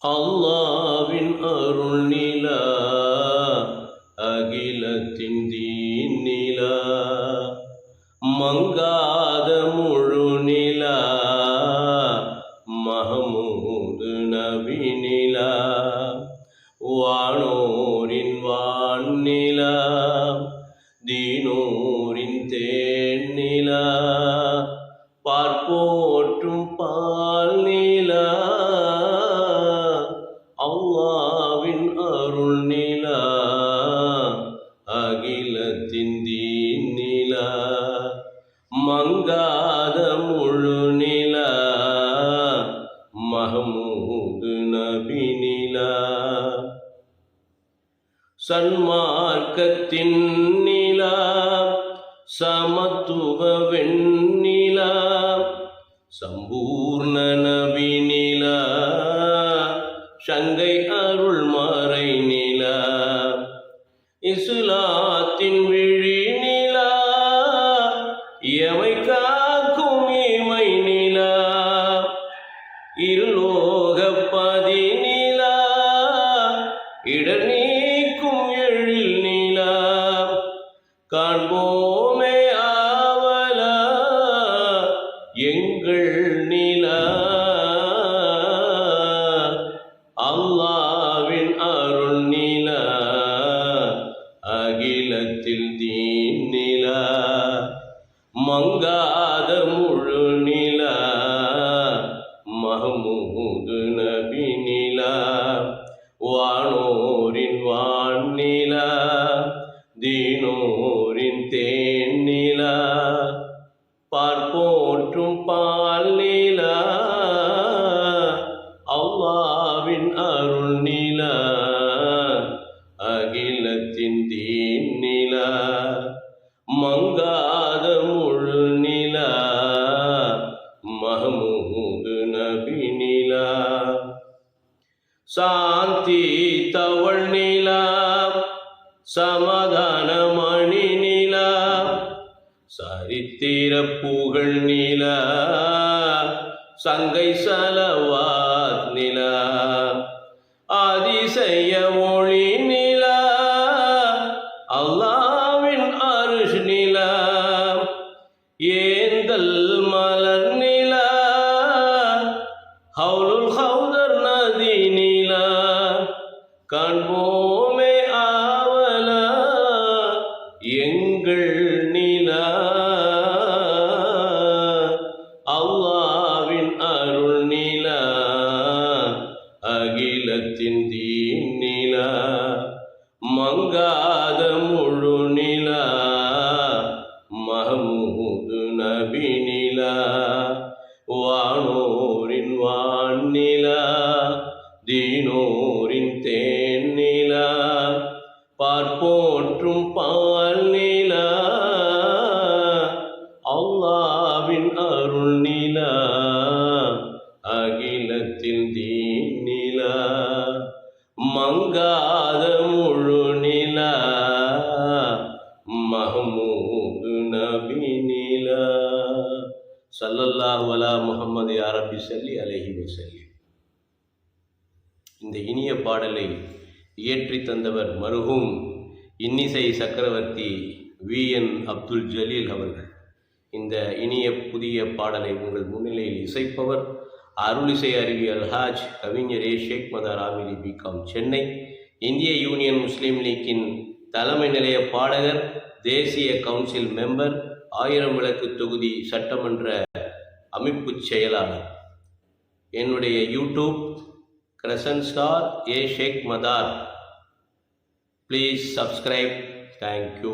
அல்லாவின் அருள் நிலா, அகிலத்தின் தீன் நிலா, மங்காத முழு நிலா, மஹமூது நபி நிலா, வானோரின் வான் நிலா, தீனோரின் தேன் நிலா, பார்ப்போற்றும் பால் நிலா, அல்லாவின் அருள் நிலா, அகிலத்தின் தீன் நிலா, மங்காத முழு நிலா, மஹமூது நபி நிலா, சன்மார்க்கத்தின் நிலா, சமத்துவ வெண்ணிலா, சம்பூர்ண நபி நிலா, சங்கை அருள் மறை நிலா, இஸ்லாத்தின் விழி நிலா, எமை காக்கும் இமை நிலா, இருலோகப்பதி நிலா, இடர் நீக்கும் எழில் நிலா, காண்போமே ஆவலா எங்கள் நிலா, அல்லாவின் அருள் நிலா, அகிலத்தில் தீன் நிலா, மங்காத முழு நிலா, மஹமூது நபி நிலா, வானோரின் வான் நிலா, தீனோரின் தேன் நிலா, பார்ப்போற்றும் பால் நிலா, அல்லாவின் அருள் நிலா, அகிலத்தின் தீன் நிலா, மங்காத முழு நிலா, மஹமூது நபி நிலா, சாந்தி தவள் நிலா, சமாதான மணி நிலா, சரித்திர புகழ் நிலா, சங்கை சலவாத் நிலா, அதிசய மொழி நிலா, அல்லாவின் அருஷ் நிலா, ஏந்தல் மலர் நிலா, ஹவுலுல் ஹவுதர் நதி நிலா, காண்போமே ஆவலா எங்கள் நிலா, அல்லாவின் அருள் நிலா, அகிலத்தின் தீன் நிலா, மங்காத முழு நிலா, மஹமூது நபி நிலா, வானோரின் வான் நிலா, தீனோரின் தேன் நிலா, பார்ப்போற்றும் பால் நிலா, அல்லாவின் அருள் நிலா, அகிலத்தில் தீன் நிலா, மங்காத முழு நிலா, மஹமூது நபி நிலா. ஸல்லல்லாஹு அலா முஹம்மது யா ரப்பி ஸல்லி அலைஹி வஸல்லம். இந்த இனிய பாடலை இயற்றி தந்தவர் மருகும் இன்னிசை சக்கரவர்த்தி VN அப்துல் ஜலீல் அவர்கள். இந்த இனிய புதிய பாடலை உங்கள் முன்னிலையில் இசைப்பவர் அருளிசை அறிவி அல்ஹாஜ் கவிஞர் ஷேக் மதார் ஆமிரி பிகாம், சென்னை, இந்திய யூனியன் முஸ்லீம் லீக்கின் தலைமை நிலைய பாடகர், தேசிய கவுன்சில் மெம்பர், 1000 விளக்கு தொகுதி சட்டமன்ற அமைப்பு செயலாளர். என்னுடைய YouTube Crescent Star A Sheikh Madar. Please subscribe. Thank you.